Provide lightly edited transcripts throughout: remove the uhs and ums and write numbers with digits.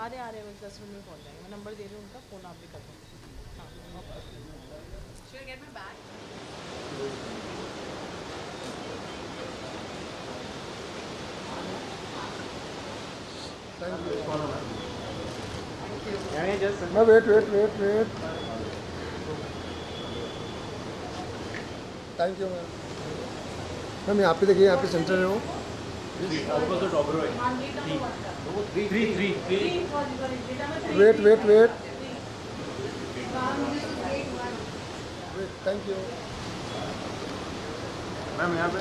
आ रहे बस 10 मिनट में पहुँच जाएंगे। मैं नंबर दे रही हूँ उनका, फ़ोन आप भी कर दो। हाँ Should I get my bag? Thank you. Yeah, just No, wait. Thank you, ma'am. Ma'am यहाँ पे देखिए, यहाँ पे सेंटर है वो। also top row है। Three. Wait. Thank you. Ma'am यहाँ पे।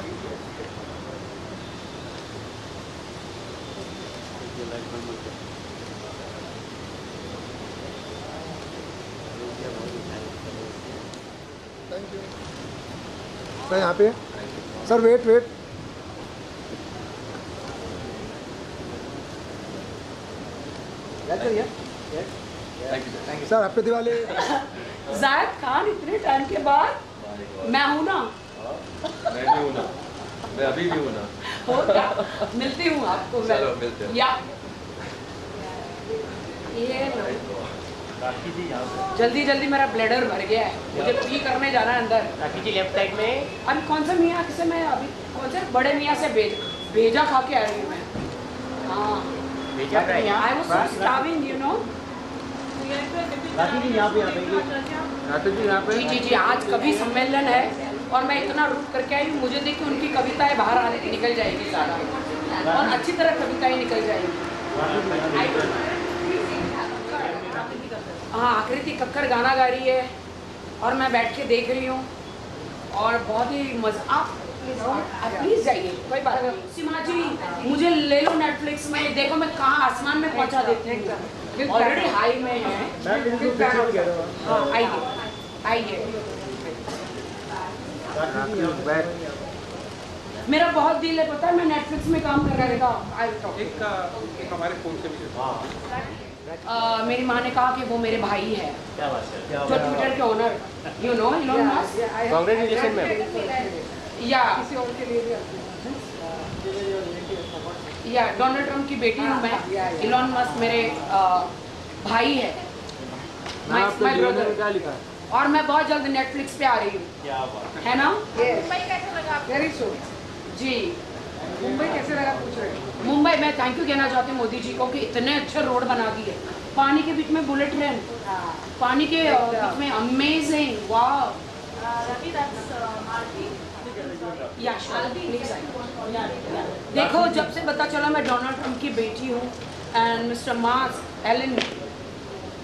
Thank you. सर यहाँ पे। Sir wait. Sir happy Diwali. Zayed Khan इतने टाइम के बाद मैं हूँ ना। मैं भी हूँ ना, मैं अभी भी हूँ ना। हो क्या? मिलती हूँ आपको मैं। चलो मिलते हैं। या ये लो। राखी जी यहाँ पे। जल्दी मेरा ब्लैडर भर गया है, मुझे पी करने जाना है अंदर। राखी जी लेफ्ट साइड में। अभी कौन सा मियाँ से मैं अभी कौन से बड़े मियाँ से भेजा खा के आ रही हूँ मैं। हाँ भेजा क्या है? I was so starving you know. Rakhi ji यहाँ पे आ जाएंगे। राखी जी यहाँ पे। जी आज कवि सम्मेलन है और मैं इतना रुक करके आई हूँ, मुझे देखिए उनकी कविताएं बाहर निकल जाएगी सारा, और अच्छी तरह कविताएं निकल जाएगी। हाँ आकृति कक्कर गाना गा रही है और मैं बैठ के देख रही हूँ और बहुत ही मजा। आप प्लीज जाइए, कोई बात नहीं। सीमा जी मुझे ले लो नेटफ्लिक्स में, देखो मैं कहाँ आसमान में पहुँचा देती हूँ, ऑलरेडी हाई में है। हाँ आइए। मेरा बहुत दिल है पता है, मैं नेटफ्लिक्स में काम कर रहा था। एक हमारे फोन से भी। मेरी माँ ने कहा कि वो मेरे भाई है, क्या बात है? जो ट्विटर के owner, you know Elon Musk. Congratulation ma'am. या डोनाल्ड ट्रम्प की बेटी हूँ मैं। इलॉन मस्क मेरे भाई है, माय ब्रदर। क्या लिखा है? और मैं बहुत जल्द नेटफ्लिक्स पे आ रही हूँ, क्या बात है ना? मुंबई कैसे लगा? Very soon. जी मुंबई कैसे लगा पूछ रहे हैं। मुंबई मैं थैंक यू कहना चाहती हूँ मोदी जी को कि इतने अच्छे रोड बना दिए, पानी के बीच में बुलेट ट्रेन, पानी के बीच में अमेजिंग। वाह या देखो जब से पता चला मैं डोनाल्ड ट्रम्प की बेटी हूँ and mister Musk Elon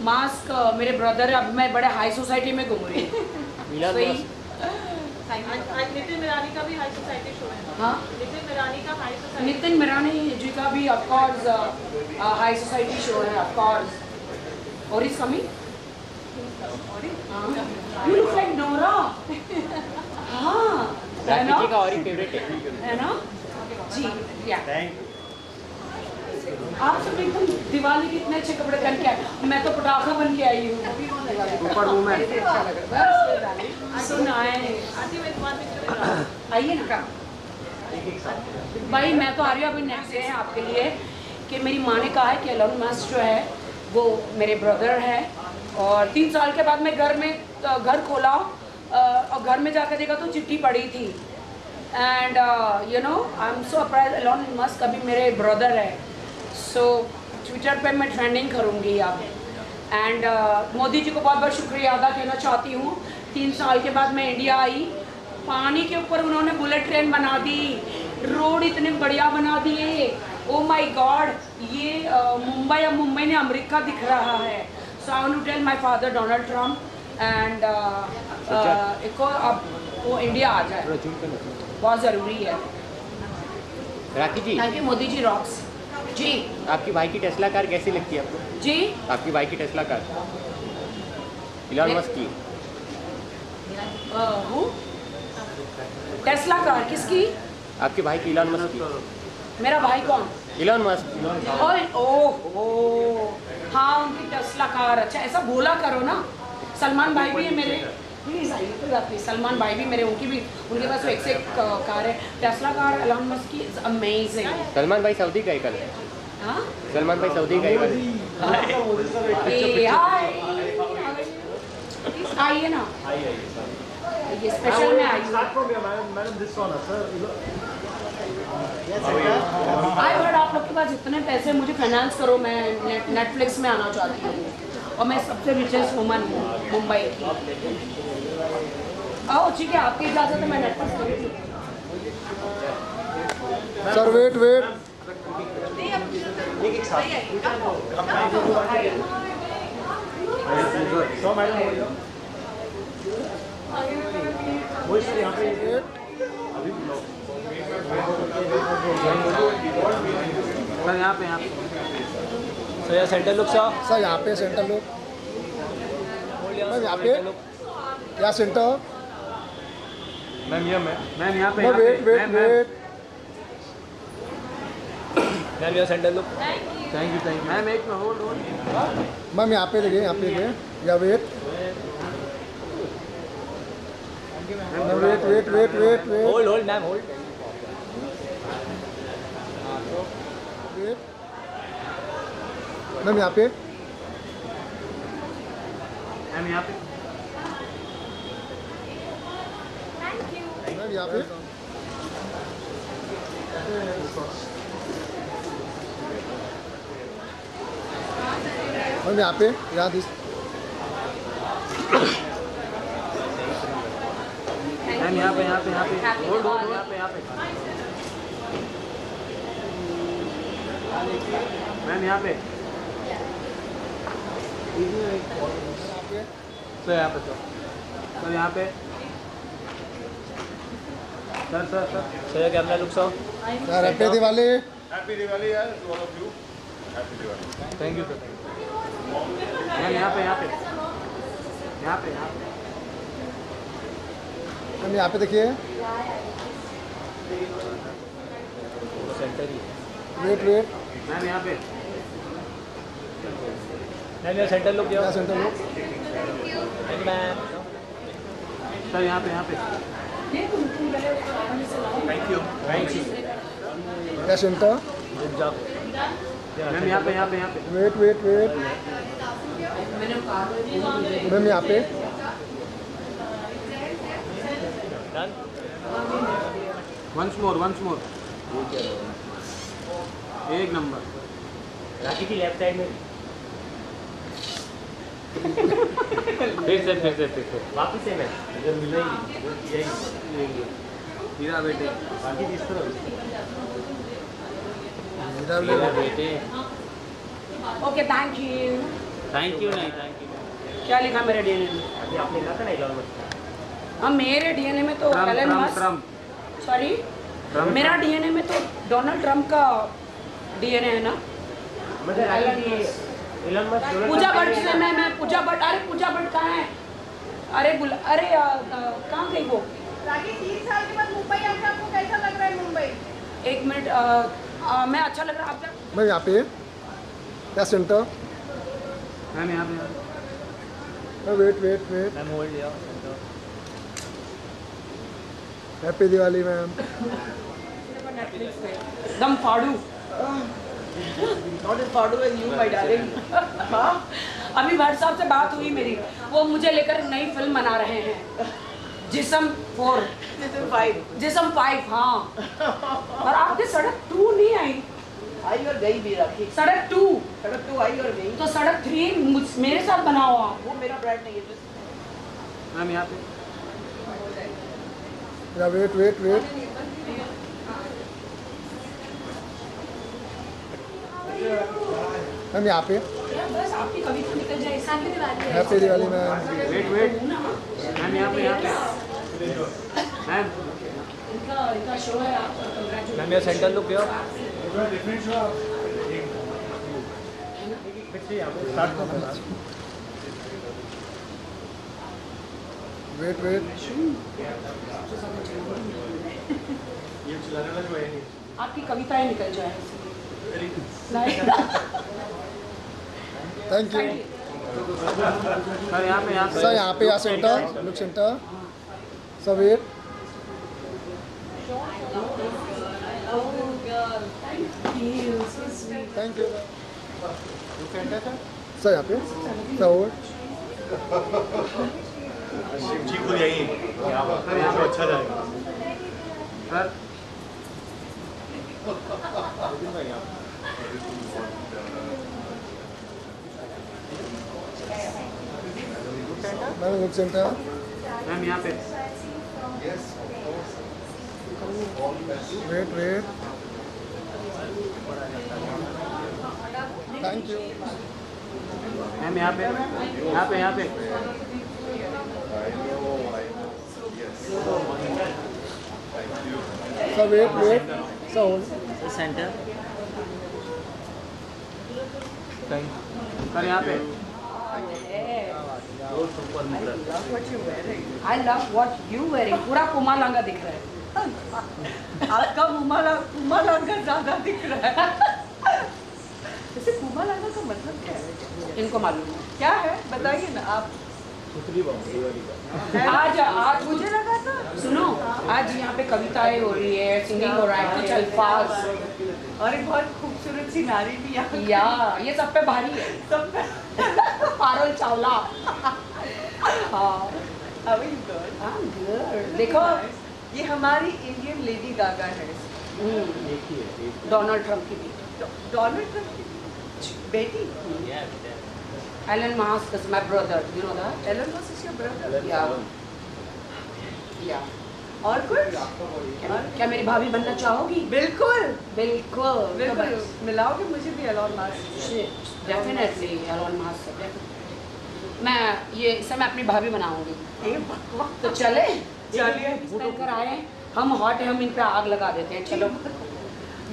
Musk मेरे ब्रदर है, अब मैं बड़े हाई सोसाइटी में घूम रही हूँ। सही। नितिन मिरानी का भी हाई सोसाइटी शो है। हाँ नितिन मिरानी का हाई सोसाइटी। नितिन मिरानी जी का भी of course high society show है ऑफ कोर्स। और is coming. You look like Nora. हाँ है ना? राखी जी का और ही फेवरेट है ना जी। या थैंक आप सब एकदम दिवाली के इतने अच्छे कपड़े पहन के आए, मैं तो पटाखा बन के आई हूँ। Super women. सुनाए आइए ना भाई, मैं तो आ रही हूँ अभी नेक्स्ट डे है आपके लिए कि मेरी माँ ने कहा है कि एलन मस्क जो है वो मेरे ब्रदर है, और 3 साल के बाद मैं घर खोला और घर में जाकर देखा तो चिट्ठी पड़ी थी and you know I am so surprise. Elon Musk अभी मेरे ब्रदर है, सो ट्विटर पे मैं ट्रेंडिंग करूँगी अब। एंड मोदी जी को बहुत बहुत शुक्रिया अदा करना चाहती हूँ। 3 साल के बाद मैं इंडिया आई, पानी के ऊपर उन्होंने बुलेट ट्रेन बना दी, रोड इतने बढ़िया बना दिए। ओ माय गॉड, ये मुंबई, अब मुंबई ने अमेरिका दिख रहा है। So I want to tell my father Donald Trump and इसको अब वो इंडिया आ जाए, बहुत ज़रूरी है। Rakhi ji thank you Modi ji rocks ji. आपकी भाई की टेस्ला कार कैसी लगती है आपको? जी आपकी भाई की टेस्ला कार इलॉन मस्क की। टेस्ला कार किसकी? आपके भाई की इलॉन मस्क की। मेरा भाई कौन? Elon Musk. ओह हाँ उनकी टेस्ला कार। अच्छा ऐसा बोला करो ना। सलमान भाई भी है मेरे, प्लीज़ आइए, कोई बात नहीं। सलमान भाई भी मेरे, उनके पास एक कार है टेस्ला कार। एलन मस्क की इज अमेजिंग। सलमान भाई सऊदी का ही कल। हाँ सलमान भाई सऊदी गए वाले ए हाय आइए ना, ये स्पेशल में आई हूँ। आई वर्ड आप लोग के पास इतने पैसे, मुझे फाइनेंस करो, मैं नेटफ्लिक्स में आना चाहती हूँ और मैं सबसे रिचेस्ट वुमन हूँ मुंबई की। आओ ठीक है, आपकी इजाज़त है, मैं नेटफ्लिक्स करूँगी। सर वेट वेट, सर यहाँ पे सर सेंटर लुक सर यहाँ पे सेंटर लुक, मैम यहाँ पे, या सेंटर, मैम ये मैम यहाँ पे ma'am wait wait wait, ma'am यहाँ centre look. Thank you ma'am, एक में होल्ड। मैम यहाँ पे देखिए, यहाँ पे देखिए, या wait, wait wait wait wait wait, hold ma'am hold. Wait, ma'am यहाँ पे, मैम यहाँ पे, मैम यहाँ पे, मैम यहाँ पे, यहाँ दिस, मैम यहाँ पे होल्ड यहाँ पे मैम यहाँ पे सर, यहाँ पे सर यहाँ पे sir camera look sir. Sir happy Diwali, happy Diwali यार all of you, happy Diwali. Thank you sir. Ma'am यहाँ पे मैम यहाँ पे देखिए, सेंटर ही वेट वेट, मैम यहाँ पे, मैम यहाँ सेंटर लुक या सेंटर लुक, मैम सर यहाँ पे थैंक यू या सेंटर, मैम यहाँ पे वेट वेट वेट, मैम यहाँ पे, वंस मोर एक नंबर। राखी की लेफ्ट साइड में फिर से वापिस से मैं इधर मिल रही हीरा बेटे, बाकी किस तरह हीरा बेटे। Okay thank you. Thank you क्या लिखा मेरे डीएनए में? अभी आपने कहा था ना इलॉन मस्क। हाँ मेरे डीएनए में तो एलन मस्क, सॉरी मेरा डीएनए में तो डोनाल्ड ट्रम्प का डीएनए है ना। पूजा भट्ट से मैं पूजा भट्ट, अरे पूजा भट्ट कहाँ है? अरे कहाँ गई वो? राखी 3 साल के बाद मुंबई आके आपको कैसा लग रहा है मुंबई? एक मिनट, मैं अच्छा लग रहा है आपका? मैम यहाँ पे, या सेंटर, मैम यहाँ पे wait wait wait, ma'am hold लिया हैप्पी दिवाली मैम, दम फाड़ू। Not as far as you, my darling. हाँ अभी भट्ट साहब से बात हुई मेरी, वो मुझे लेकर नई फिल्म बना रहे हैं, जिस्म 4, जिस्म 5। हाँ और आपके सड़क 2 नहीं आई? आई और गई भी राखी। सड़क 2 आई और गई। तो सड़क 3 मेरे साथ बनाओ आप। वो मेरा ब्रांड नहीं है। मैम यहाँ पे या वेट वेट वेट, मैम यहाँ पे, बस आपकी कविता निकल जाए। Happy Diwali ma'am, wait ma'am यहाँ पे मैम इनका शो है आप मैम यहाँ सेंटर लुक दिया। वेट वेट, आपकी कविताएं निकल जाए। थैंक यू सर यहाँ पे सर, यहाँ पे या centre look, centre, sir wait, Oh God, thank you. So sweet. Thank you sir. यहाँ पे सर और शिवजी को यही अच्छा जाएगा sir ma'am look centre. Ma'am यहाँ पे wait wait thank you. Ma'am यहाँ पे यहाँ पे यहाँ पे sir wait wait sir hold. Centre sir यहाँ पे I love what you wearing. पूरा कुमालांगा दिख रहा है। आपका पुमालांगा ज्यादा दिख रहा है। वैसे पुमालांगा का मतलब क्या है? इनको मालूम है। क्या है बताइए ना आप। आज मुझे लगा था सुनो, आज यहाँ पे कविताएं हो रही है, सिंगिंग हो रहा है, कुछ अल्फाज और एक बहुत खूबसूरत सी नारी भी यहाँ या ये सब पे भारी है। सब पे। पारुल चावला। हाँ How are you girl? I'm good. देखो ये हमारी इंडियन लेडी गागा है। डोनाल्ड ट्रम्प की बेटी डोनाल्ड ट्रम्प की बेटी। Elon Musk is my brother. You know that? Elon Musk is your brother? Yeah. Yeah. और कुछ? क्या मेरी भाभी बनना चाहोगी? बिल्कुल बिल्कुल। बिल्कुल मिलाओगे मुझे भी Elon Musk. Definitely Elon Musk से मैं ये इसे मैं अपनी भाभी बनाऊंगी। ए बकवास। तो चले चलिए। कर आए हम हॉट है, हम इन पे आग लगा देते हैं। चलो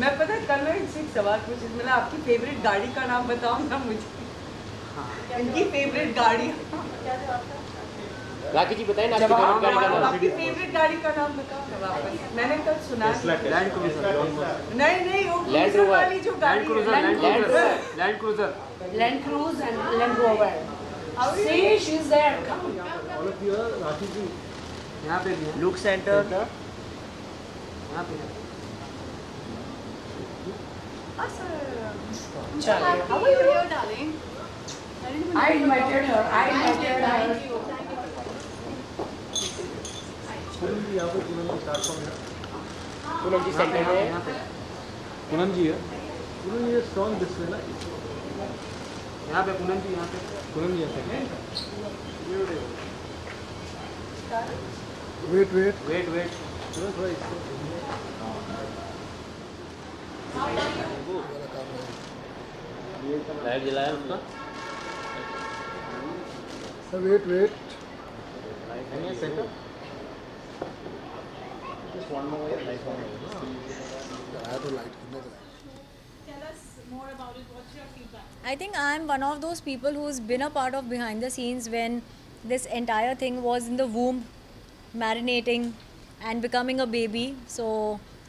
मैं पता है कल मैं इनसे एक सवाल पूछी, मतलब आपकी फेवरेट गाड़ी का नाम बताओ ना मुझे। इनकी फेवरेट गाड़ी। राखी जी बताइए ना जब आपकी आप- फेवरेट गाड़ी का नाम। आपकी फेवरेट गाड़ी का नाम बताओ ना वापस। मैंने कल सुना लैंड क्रूजर नहीं वो लैंड cruiser रोवर वाली जो गाड़ी है। Land cruiser land cruise and land rover. See, she's there. Come. यहाँ पे भी है। लुक सेंटर यहाँ पे है। चलो। How are you here, darling? I invited her. Poonam ji centre में यहाँ पे पूनम जी है। पूनम जी स्ट्रॉन्ग डिस्प्ले ना यहाँ पे पूनम जी यहाँ पे पूनम जी यहाँ पे वेट वेट वेट वेट थोड़ा इसको लाइट जलाया उसका सर वेट वेट सेंटर आया तो लाइट कितने का I think I'm one of those people who's been a part of behind the scenes when this entire thing was in the womb, marinating and becoming a baby. So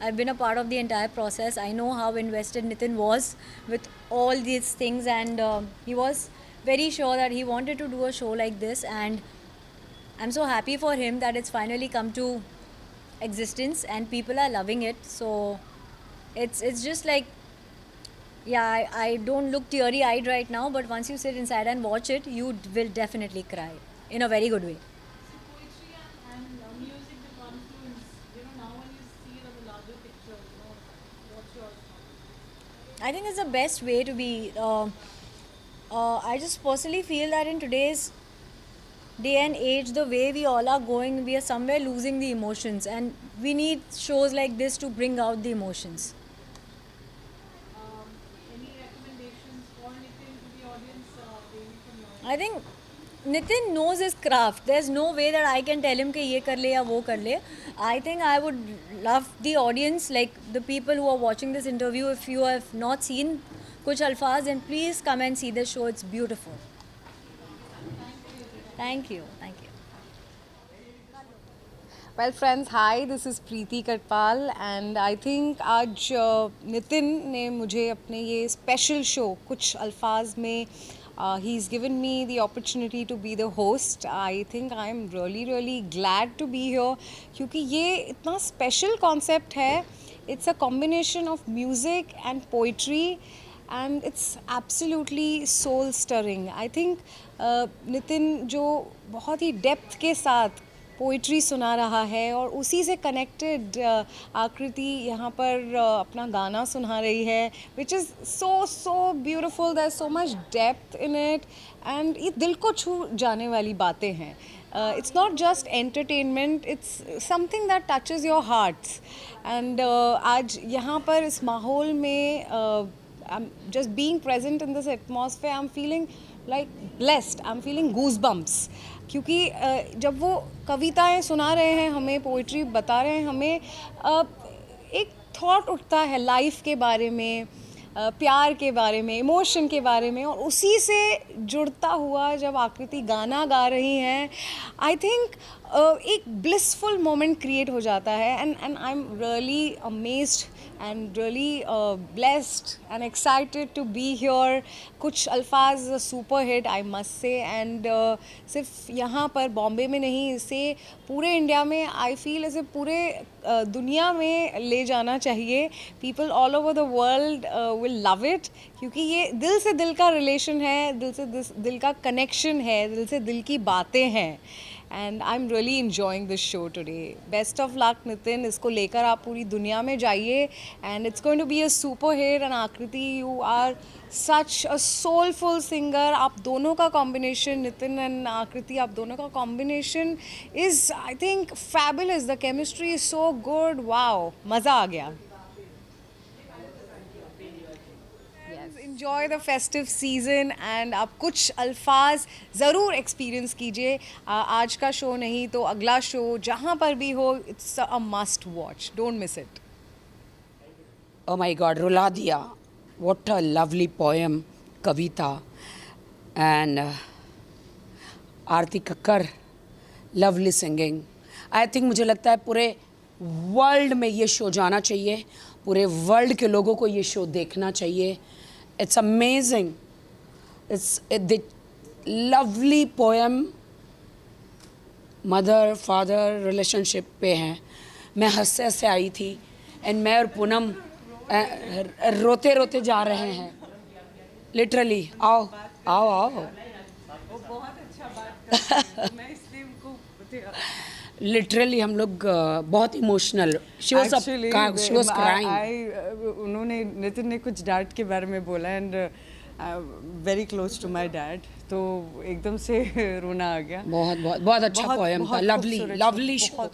I've been a part of the entire process. I know how invested Nitin was with all these things, and he was very sure that he wanted to do a show like this, and I'm so happy for him that it's finally come to existence and people are loving it. So it's just like, yeah, I don't look teary-eyed right now, but once you sit inside and watch it, you will definitely cry in a very good way. Poetry and music, the confluence, now when you see the larger picture, what's your thought? I think it's the best way to be. I just personally feel that in today's day and age, the way we all are going, we are somewhere losing the emotions, and we need shows like this to bring out the emotions. Any recommendations for Nitin to the audience, maybe from now? I think Nitin knows his craft. There's no way that I can tell him कि ये कर ले या वो कर ले. I think I would love the audience, like the people who are watching this interview, if you have not seen Kuch Alfaz, then please come and see the show. It's beautiful. Thank you. Thank you. Well friends, hi, this is Preeti Karpal and I think आज नितिन ने मुझे अपने ये special show कुछ अल्फाज में he's given me the opportunity to be the host. I think I'm really glad to be here क्योंकि ये इतना special concept है. It's a combination of music and poetry and it's absolutely soul stirring. I think Nitin जो बहुत ही depth के साथ poetry सुना रहा है और उसी से कनेक्टेड आकृति यहाँ पर अपना गाना सुना रही है, which is so beautiful. There so much depth in it and ये दिल को छू जाने वाली बातें हैं. It's not just entertainment, it's something that touches your hearts. And आज यहाँ पर इस माहौल में I'm just being present in this atmosphere, I'm feeling like blessed, I'm feeling goosebumps. क्योंकि जब वो कविताएं सुना रहे हैं हमें, पोइट्री बता रहे हैं हमें, एक थॉट उठता है लाइफ के बारे में, प्यार के बारे में, इमोशन के बारे में, और उसी से जुड़ता हुआ जब आकृति गाना गा रही हैं, आई थिंक एक ब्लिसफुल मोमेंट क्रिएट हो जाता है. And I am really amazed and really blessed and excited to be here. कुछ अल्फाज super hit I must say, and सिर्फ यहाँ पर बॉम्बे में नहीं, इसे पूरे इंडिया में आई फील इसे पूरे दुनिया में ले जाना चाहिए. People all over the world will love it, क्योंकि ये दिल से दिल का रिलेशन है, दिल से दिल का कनेक्शन है, दिल से दिल की बातें हैं. And I am really enjoying this show today. Best of luck Nitin, इसको लेकर आप पूरी दुनिया में जाइए and it's going to be a super hit. And Akriti, you are such a soulful singer. आप दोनों का कॉम्बिनेशन, नितिन एंड आकृति, आप दोनों का combination is I think fabulous. The chemistry is so good. Wow, मज़ा आ गया. Enjoy the festive season and आप कुछ अल्फाज ज़रूर एक्सपीरियंस कीजिए. आज का शो नहीं तो अगला शो जहाँ पर भी हो, it's a must watch. Don't miss it. Oh my God, रुला दिया. What a lovely poem, Kavita. And Aarti Kakkar, lovely singing. I think मुझे लगता है पूरे वर्ल्ड में ये शो जाना चाहिए, पूरे वर्ल्ड के लोगों को ये शो देखना चाहिए. It's amazing. It's the lovely poem. Mother father relationship पे हैं. मैं हंसते हंसते आई थी, एंड मैं और पूनम रोते रोते जा रहे हैं. लिटरली. आओ आओ आओ. वो बहुत अच्छा बात करते हैं, मैं इसलिए उनको लिटरली हम लोग बहुत इमोशनल. She was crying. उन्होंने, नितिन ने कुछ डैड के बारे में बोला, and very close to my dad, तो एकदम से रोना आ गया. बहुत बहुत बहुत अच्छा पोएम था. Lovely lovely show.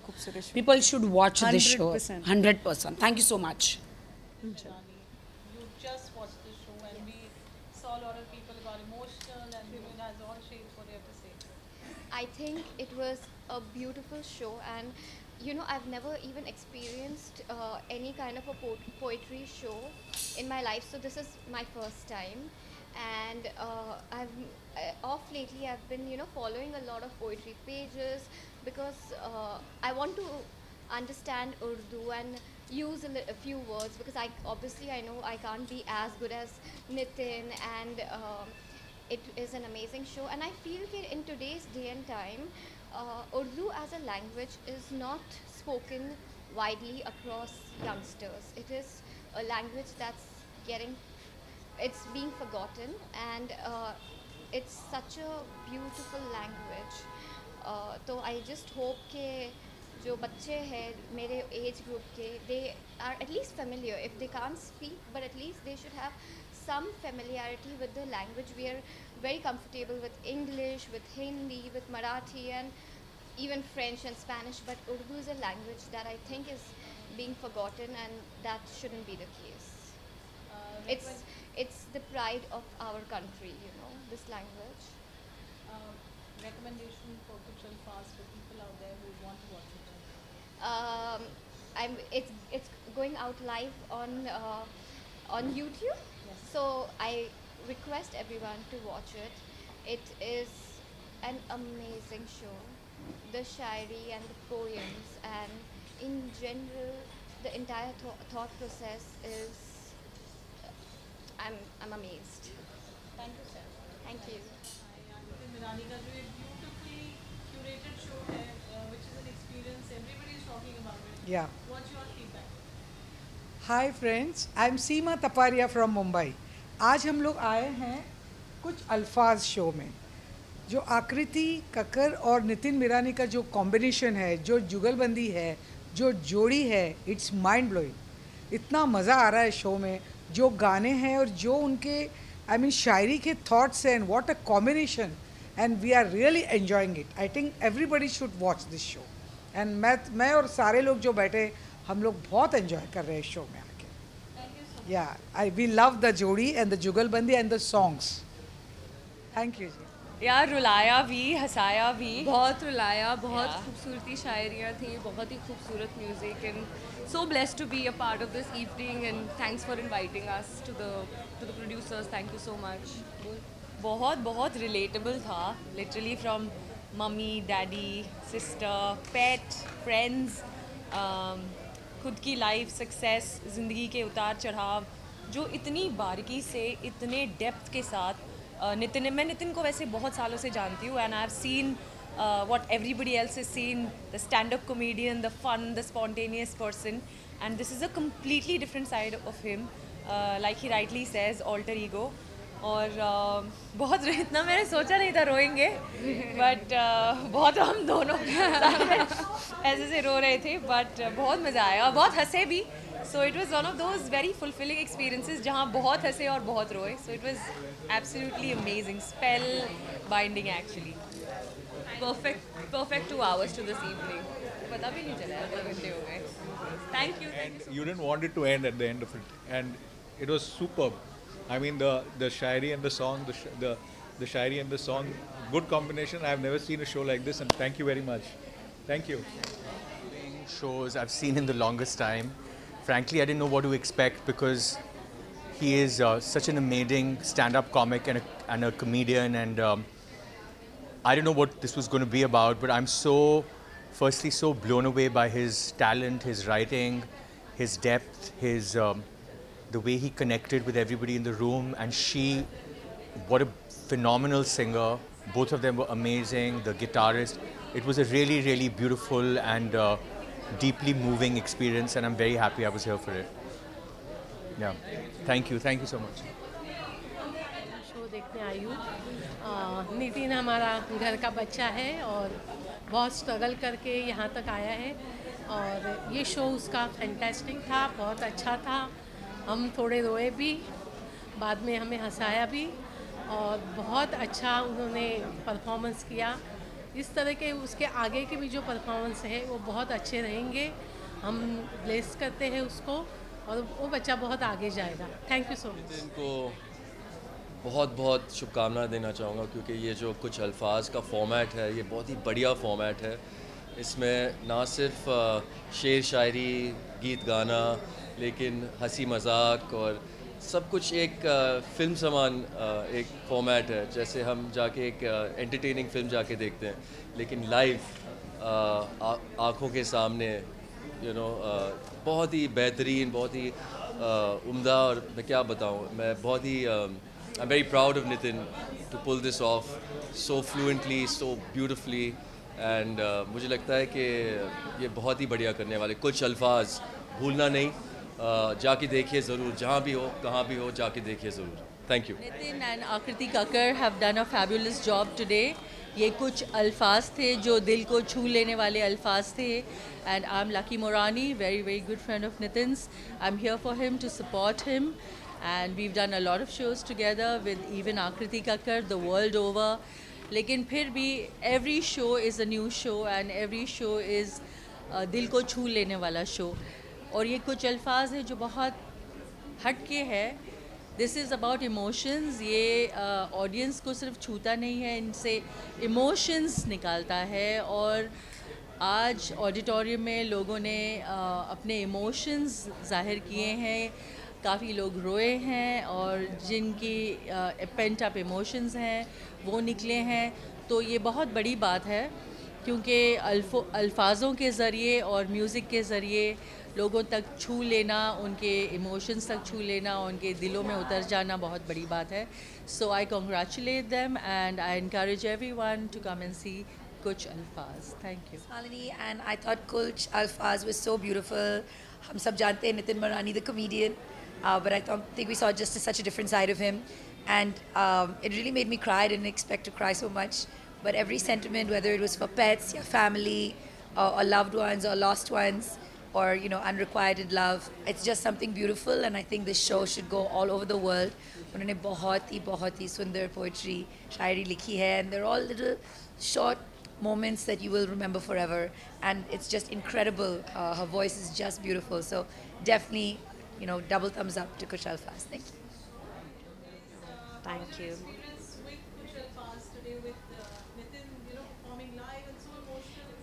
People should watch this show 100%. Thank you so much. You just watched the show and we saw a lot of people got emotional and it has all shades what they have to say. I think it was a beautiful show, and you know, I've never even experienced any kind of a poetry show in my life, so this is my first time. And off lately I've been, you know, following a lot of poetry pages because I want to understand Urdu and use a few words, because I know I can't be as good as Nitin, and it is an amazing show. And I feel that in today's day and time, Urdu as a language is not spoken widely across youngsters. It is a language that's it's being forgotten, and it's such a beautiful language. So I just hope के जो बच्चे हैं मेरे age group के, they are at least familiar. If they can't speak, but at least they should have some familiarity with the language. We are very comfortable with English, with Hindi, with Marathi, and even French and Spanish, but Urdu is a language that I think is being forgotten, and that shouldn't be the case. It's the pride of our country, you know, this language. Recommendation for cultural fast for people out there who want to watch it. It's going out live on YouTube. Yes. So I request everyone to watch it. It is an amazing show. The shairi and the poems, and in general the entire thought process is I'm amazed. Thank you, sir. Thank you. Mirani का जो एक beautifully curated show है, which is an experience everybody is talking about it. Yeah. What's your feedback? Hi friends, I'm Seema Taparia from Mumbai. आज हम लोग आए हैं कुछ अल्फाज शो में। जो आकृति कक्कर और नितिन मीरानी का जो कॉम्बिनेशन है, जो जुगलबंदी है, जो जोड़ी है, इट्स माइंड ब्लोइंग। इतना मज़ा आ रहा है शो में, जो गाने हैं और जो उनके शायरी के थॉट्स हैं, what a combination, and we are really enjoying it. I think everybody should watch this show, and मैं और सारे लोग जो बैठे हम लोग बहुत एंजॉय कर रहे हैं शो में आके। Yeah we love the jodi and the jugalbandi and the songs. Thank you जी। यार रुलाया भी, हंसाया भी, बहुत रुलाया, बहुत खूबसूरती शायरियाँ थी, बहुत ही खूबसूरत music, and so blessed to be a part of this evening, and thanks for inviting us to the producers. Thank you so much. बहुत रिलेटेबल था, literally from mummy, daddy, sister, pet, friends, खुद की life, success, ज़िंदगी के उतार चढ़ाव, जो इतनी बारीकी से, इतने डेप्थ के साथ मैं नितिन को वैसे बहुत सालों से जानती हूँ, and I have scene what everybody else has seen, the stand-up comedian, the fun, the spontaneous person, and this is a completely different side of him, like he rightly says, alter ego. और बहुत इतना मैंने सोचा नहीं था रोएंगे, but बहुत हम दोनों ऐसे से रो रहे थे, बट बहुत मज़ा आया और बहुत हंसे भी। So it was one of those very fulfilling experiences जहाँ बहुत हंसे और बहुत रोए। So it was absolutely amazing, spell binding actually. Perfect 2 hours to this evening. पता भी नहीं चला, 2 घंटे हो गए। Thank you. You didn't want it to end at the end of it, and it was superb. I mean, the shairi and the song, the shairi and the song, good combination. I've never seen a show like this, and thank you very much. Thank you. Shows I've seen in the longest time. Frankly, I didn't know what to expect because he is such an amazing stand-up comic and a comedian, and I didn't know what this was going to be about, but I'm firstly so blown away by his talent, his writing, his depth, the way he connected with everybody in the room, and she, what a phenomenal singer. Both of them were amazing, the guitarist. It was a really, really beautiful and deeply moving experience, and I'm very happy I was here for it. Yeah, thank you so much. Show देखने आई हूँ। नितिन हमारा घर का बच्चा है और बहुत struggle करके यहाँ तक आया है, और ये शो उसका फैंटास्टिक था, बहुत अच्छा था। हम थोड़े रोए भी, बाद में हमें हंसाया भी, और बहुत अच्छा उन्होंने परफॉर्मेंस किया। इस तरह के उसके आगे के भी जो परफॉर्मेंस है वो बहुत अच्छे रहेंगे। हम ब्लेस करते हैं उसको, और वो बच्चा बहुत आगे जाएगा। Thank you so much. इनको बहुत शुभकामनाएं देना चाहूँगा, क्योंकि ये जो कुछ अल्फाज का फॉर्मेट है, ये बहुत ही बढ़िया फॉर्मेट है। इसमें ना सिर्फ शेर शायरी, गीत गाना, लेकिन हंसी मजाक और सब कुछ एक फ़िल्म समान एक फॉर्मेट है। जैसे हम जाके एक एंटरटेनिंग फ़िल्म जाके देखते हैं, लेकिन लाइव आँखों के सामने बहुत ही बेहतरीन, बहुत ही उम्दा। और मैं क्या बताऊँ, मैं बहुत ही I'm very proud of Nitin to pull this off so fluently, so beautifully, and मुझे लगता है कि ये बहुत ही बढ़िया करने वाले। कुछ अल्फाज भूलना नहीं, जाके देखिए ज़रूर, जहाँ भी हो, कहाँ भी हो, जाके देखिए ज़रूर। Thank you. Nitin and Akriti Kakkar have done a fabulous job today. ये कुछ अल्फाज थे जो दिल को छू लेने वाले अल्फाज थे, and I'm Lucky Morani, very good friend of Nitin's. I'm here for him to support him. And we've done a lot of shows together with even Akriti Kakkar the world over. लेकिन फिर भी every show is a new show and every show is दिल को छू लेने वाला show. और ये कुछ अल्फाज है जो बहुत हट के है। This is about emotions. ये ऑडियंस को सिर्फ छूता नहीं है, इनसे emotions निकालता है। और आज ऑडिटोरियम में लोगों ने अपने emotions जाहिर किए हैं, काफ़ी लोग रोए हैं, और जिनकी पेंट अप इमोशंस हैं वो निकले हैं। तो ये बहुत बड़ी बात है, क्योंकि अल्फाज़ों के ज़रिए और म्यूज़िक के ज़रिए लोगों तक छू लेना, उनके इमोशंस तक छू लेना, उनके दिलों में उतर जाना बहुत बड़ी बात है। So I congratulate them and I encourage everyone to come and see कुछ अल्फाज। Thank you. Shalini, and I thought Kuch Alfaz was so beautiful. हम सब जानते हैं Nitin Marani the comedian, but I think we saw just such a different side of him, and it really made me cry. I didn't expect to cry so much, but every sentiment, whether it was for pets, your family, or loved ones, or lost ones, or unrequited love, it's just something beautiful, and I think this show should go all over the world. उन्होंने बहुत ही सुंदर poetry, शायरी लिखी है, and they're all little short moments that you will remember forever, and it's just incredible. Her voice is just beautiful, so definitely, double thumbs up to Kuch Alfaz. Thank you. Thank you.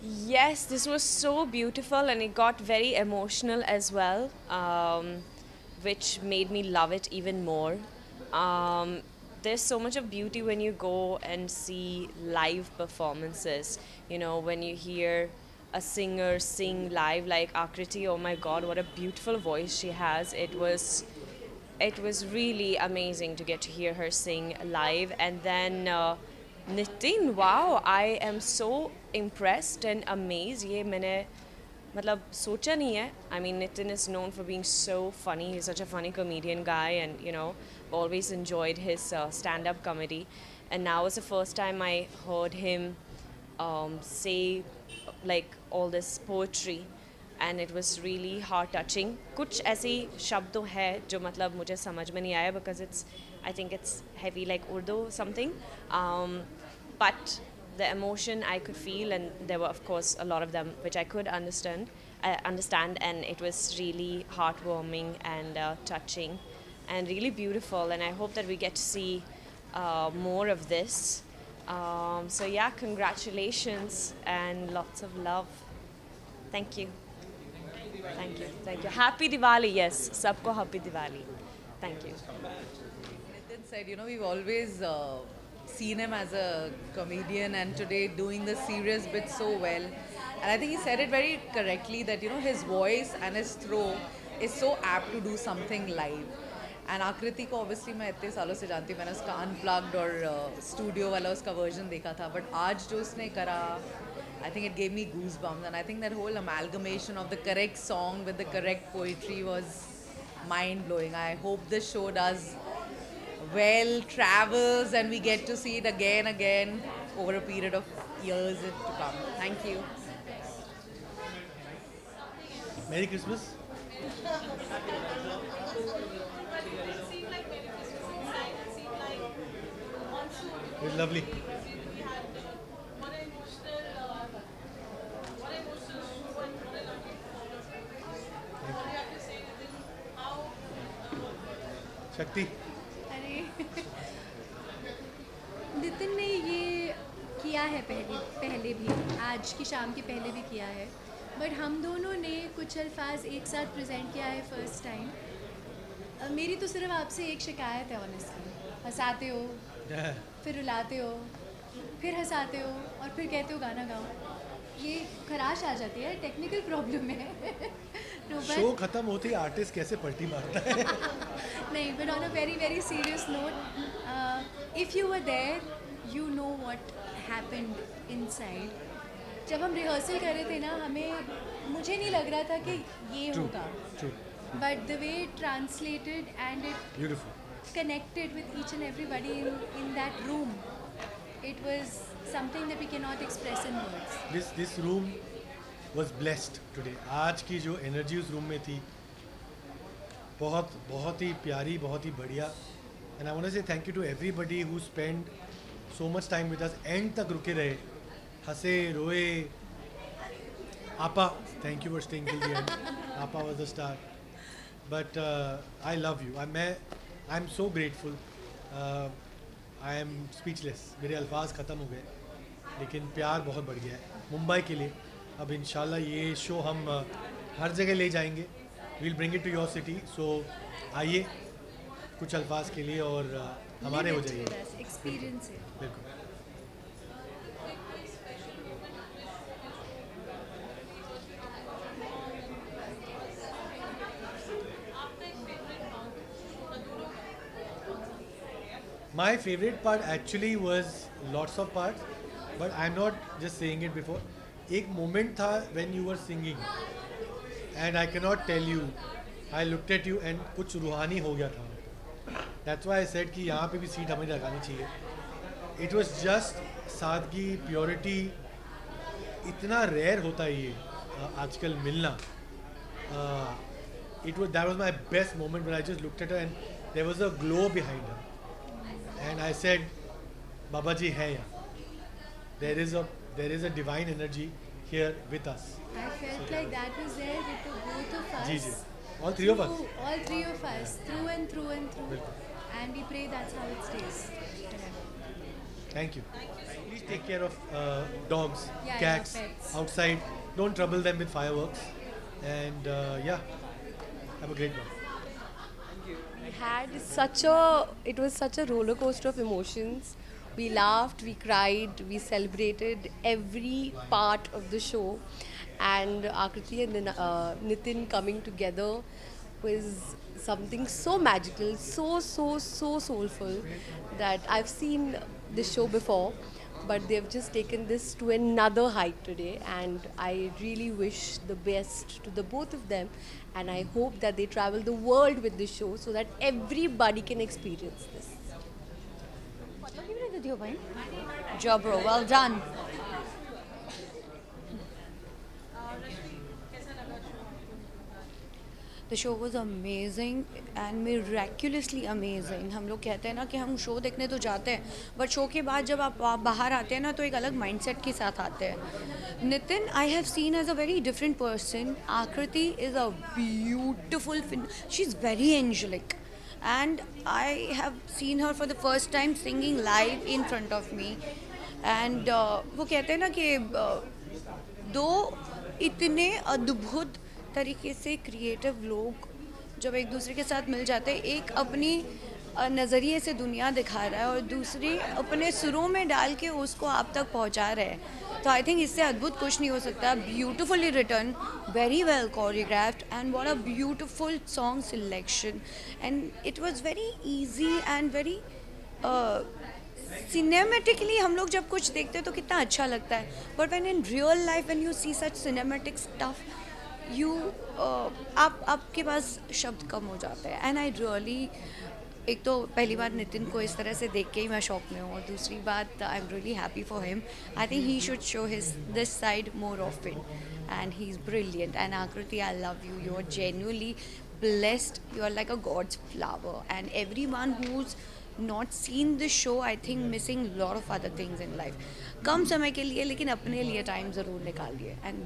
Yes, this was so beautiful, and it got very emotional as well, which made me love it even more. There's so much of beauty when you go and see live performances. When you hear a singer sing live like Akriti, oh my God, what a beautiful voice she has. It was really amazing to get to hear her sing live. And then Nitin, wow, I am so impressed and amazed. ये मैंने सोचा नहीं है. I mean, Nitin is known for being so funny. He's such a funny comedian guy, and always enjoyed his stand-up comedy. And now was the first time I heard him say like all this poetry, and it was really heart-touching. कुछ ऐसी शब्द तो है जो मुझे समझ में नहीं आया, because I think it's heavy like Urdu something, but the emotion I could feel, and there were of course a lot of them which I could understand, and it was really heartwarming and touching and really beautiful, and I hope that we get to see more of this. So yeah, congratulations and lots of love. Thank you. Thank you. Thank you. Happy Diwali. Yes, sabko happy Diwali. Thank you. Nitin said, we've always seen him as a comedian, and today doing the serious bit so well. And I think he said it very correctly that, his voice and his throw is so apt to do something live. And Akriti को obviously मैं इतने सालों से जानती हूँ, मैंने उसका unplugged और studio वाला उसका version देखा था, but आज जो उसने करा, I think it gave me goosebumps, and I think that whole amalgamation of the correct song with the correct poetry was mind-blowing. I hope this show does well, travels, and we get to see it again over a period of years to come. Thank you. Merry Christmas. It's lovely. शक्ति अरे नितिन ने ये किया है पहले भी, आज की शाम के पहले भी किया है, बट हम दोनों ने कुछ अल्फाज एक साथ प्रेजेंट किया है फर्स्ट टाइम. मेरी तो सिर्फ आपसे एक शिकायत है ऑनेस्टली, हंसाते हो फिर रुलाते हो फिर हंसाते हो और फिर कहते हो गाना गाओ. ये खराश आ जाती है, टेक्निकल प्रॉब्लम है. शो खत्म होते ही आर्टिस्ट कैसे पलटी मारता है. नहीं, but on a very very serious note, if you were there you know what happened inside. जब हम रिहर्सल कर रहे थे ना, मुझे नहीं लग रहा था कि ये होगा, but the way translated and it beautiful connected with each and everybody in that room. It was something that we cannot express in words. This room was blessed today. आज की जो energy उस room में थी, बहुत ही प्यारी, बहुत ही बढ़िया. And I want to say thank you to everybody who spent so much time with us. End तक रुके रहे, हंसे रोए. Appa, thank you for staying till the end. Appa was the star. But I love you. I'm so grateful. I am speechless. मेरे अल्फाज ख़त्म हो गए, लेकिन प्यार बहुत बढ़ गया है मुंबई के लिए. अब इंशाल्लाह ये शो हम हर जगह ले जाएंगे. We'll bring it to your city. So आइए कुछ अल्फाज के लिए और हमारे हो जाइए. एक्सपीरियंस है. बिल्कुल. My favorite part actually was lots of parts, but I'm not just saying it before. एक moment था when you were singing, and I cannot tell you I looked at you and कुछ रूहानी हो गया था. That's why I said कि यहाँ पे भी सीट हमें लगानी चाहिए. इट वाज जस्ट सादगी, प्योरिटी. इतना रेयर होता है ये आजकल मिलना. That was my best moment when I just looked at her and there was a glow behind her. And I said, Baba ji hai yahan. There is a divine energy here with us. I felt like that was there with the both of us. Ji. All three of us. All three of us, through and through and through. And we pray that's how it stays. Thank you. Please take care of dogs, Yeah, cats pets. outside. Don't trouble them with fireworks. And have a great one. It was such a roller coaster of emotions. We laughed, we cried, we celebrated every part of the show, and Akriti and Nitin coming together was something so magical, so soulful that I've seen this show before, but they've just taken this to another height today, and I really wish the best to the both of them, and I hope that they travel the world with this show so that everybody can experience this. Job, bro. Well done. The show was amazing and miraculously amazing. हम लोग कहते हैं ना कि हम show देखने तो जाते हैं, बट शो के बाद जब आप बाहर आते हैं ना तो एक अलग माइंडसेट के साथ आते हैं. Nitin I have seen as a very different person. Akriti is a beautiful, she is very angelic, and I have seen her for the first time singing live in front of me. And वो कहते हैं ना कि दो इतने अद्भुत तरीके से क्रिएटिव लोग जब एक दूसरे के साथ मिल जाते हैं, एक अपनी नज़रिए से दुनिया दिखा रहा है और दूसरी अपने सुरों में डाल के उसको आप तक पहुंचा रहे हैं, तो आई थिंक इससे अद्भुत कुछ नहीं हो सकता. Beautifully return, very well choreographed, and what a beautiful song selection. And it was very easy and very cinematically. हम लोग जब कुछ देखते हैं तो कितना अच्छा लगता है, but when in real life when you see such cinematic stuff, आपके पास शब्द कम हो जाते हैं. एंड आई रियली, एक तो पहली बार नितिन को इस तरह से देख के ही मैं शॉक में हूँ, और दूसरी बात I am really happy for him. I think he should show this side more often, and he is brilliant. And Akriti, I love you. You are genuinely blessed. You are like a God's flower, and everyone who's not seen this show, I think missing a lot of other things in life. कम समय के लिए लेकिन अपने लिए time ज़रूर निकालिए, and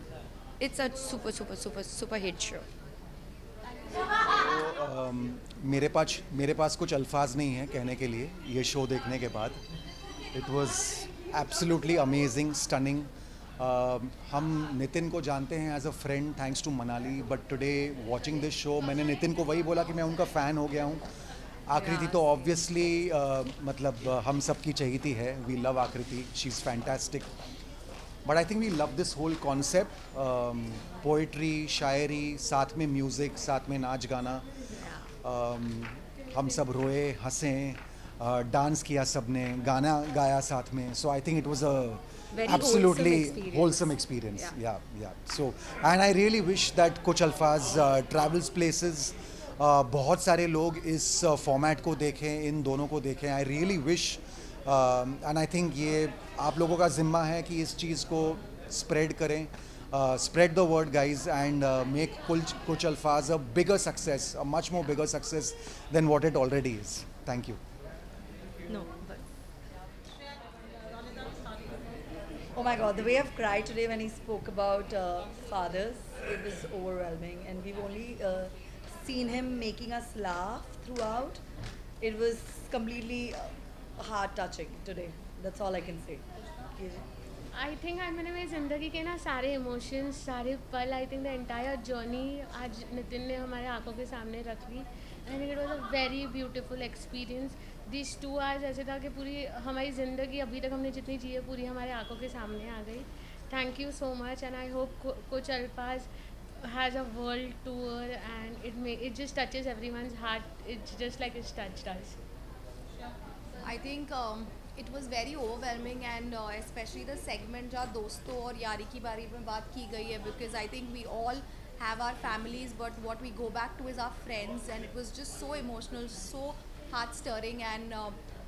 it's a super hit show. मेरे पास कुछ अल्फाज नहीं है कहने के लिए ये शो देखने के बाद. It was absolutely amazing, stunning. हम नितिन को जानते हैं as a friend thanks to Manali, but today watching this show मैंने नितिन को वही बोला कि मैं उनका फ़ैन हो गया हूँ. आकृति तो ऑब्वियसली मतलब हम सब की चहेती है. We love Akriti, she is fantastic. But I think we love this whole concept. Poetry, shayari, साथ में म्यूज़िक, साथ में नाच गाना. हम सब रोए, हंसे, डांस किया सबने, गाना गाया साथ में. So I think it was a absolutely wholesome experience. Yeah. So, and I really wish that कुछ अल्फाज travels places. बहुत सारे लोग इस फॉर्मेट को देखें, इन दोनों को देखें. I really wish, and I think ये आप लोगों का ज़िम्मा है कि इस चीज़ को स्प्रेड करें. Spread the word, guys, and make Kuch Alfaz a bigger success, a much more bigger success than what it already is. Thank you. No, but oh my God, the way I've cried today when he spoke about fathers, it was overwhelming, and we've only seen him making us laugh throughout. It was completely heart-touching today. That's all I can say. I think आज मैंने मेरी ज़िंदगी के ना सारे emotions, सारे पल, I think the entire journey आज नितिन ने हमारे आंखों के सामने रख ली. I think it was a very beautiful experience. This 2 hours ऐसे था कि पूरी हमारी ज़िंदगी अभी तक हमने जितनी जी है पूरी हमारे आंखों के सामने आ गई. Thank you so much, and I hope कुछ अल्फाज has a world tour, and it just touches everyone's heart. It's just like it's touched us. I think it was very overwhelming, and especially the segment जहाँ दोस्तों और यारी की बारे में बात की गई है, because I think we all have our families, but what we go back to is our friends, and it was just so emotional, so heart stirring, and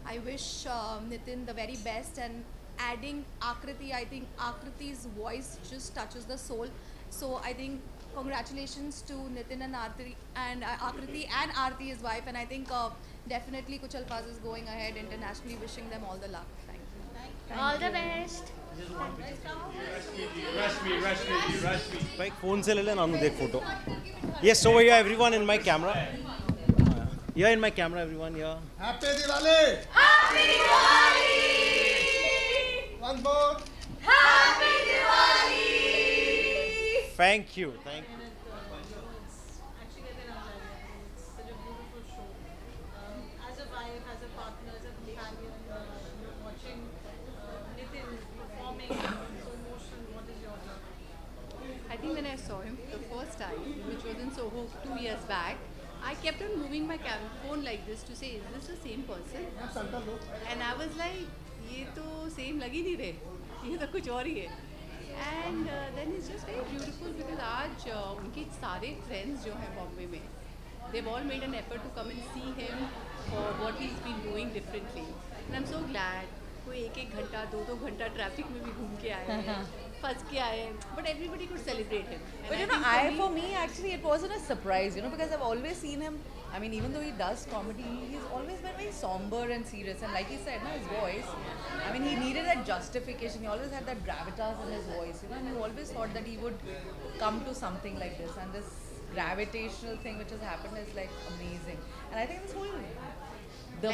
I wish Nitin the very best. And adding Akriti, I think Akriti's voice just touches the soul. So I think congratulations to Nitin and Akriti and Aarti, his wife, and I think definitely Kuch Alfaz is going ahead internationally. Wishing them all the luck. Thank you. All the best. भाई phone से ले ले नानू देख photo. Yes, over here everyone in my camera. Here in my camera everyone here. Happy Diwali! Happy Diwali! One more. Happy Diwali! Thank you. Thank you. Actually, it's such a beautiful show. As a wife, as a partner, as a companion, watching Nitin performing so emotional. What is your thought? I think when I saw him the first time, which was in Soho 2 years back, I kept on moving my phone like this to say, is this the same person? And I was like, ये तो same लग ही नहीं रहे, ये तो कुछ और ही है. And then it's just very beautiful because आज उनके सारे friends जो हैं बॉम्बे में, they've all made an effort to come and see him for what he's been doing differently. And I'm so glad. कोई एक घंटा 2 घंटा ट्रैफिक में भी घूम के आए हैं, फंस के आए हैं, but everybody could celebrate him. And But you know, for me actually it wasn't a surprise, you know, because I've always seen him. I mean, even though he does comedy, he's always been very somber and serious. And like he said, his voice, I mean, he needed that justification. He always had that gravitas in his voice, you know, and you always thought that he would come to something like this. And this gravitational thing which has happened is like amazing. And I think this whole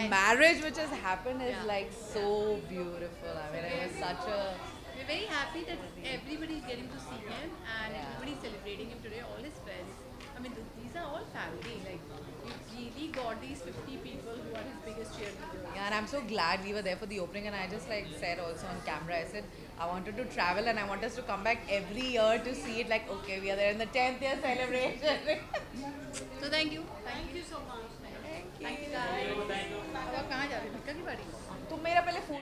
marriage which has happened is like so beautiful. I mean, it was such a... We're very happy that everybody is getting to see him and everybody is celebrating him today, all his friends. I mean, these are all family. Like, you've really got these 50 people who are his biggest cheerleaders. Yeah, and I'm so glad we were there for the opening, and I just like said also on camera, I said I wanted to travel and I want us to come back every year to see it. Like, okay, we are there in the 10th year celebration. So thank you. Thank you so much. Thank you guys. अब आप कहाँ जा रहे हो? भिक्का की बारी? तुम मेरा पहले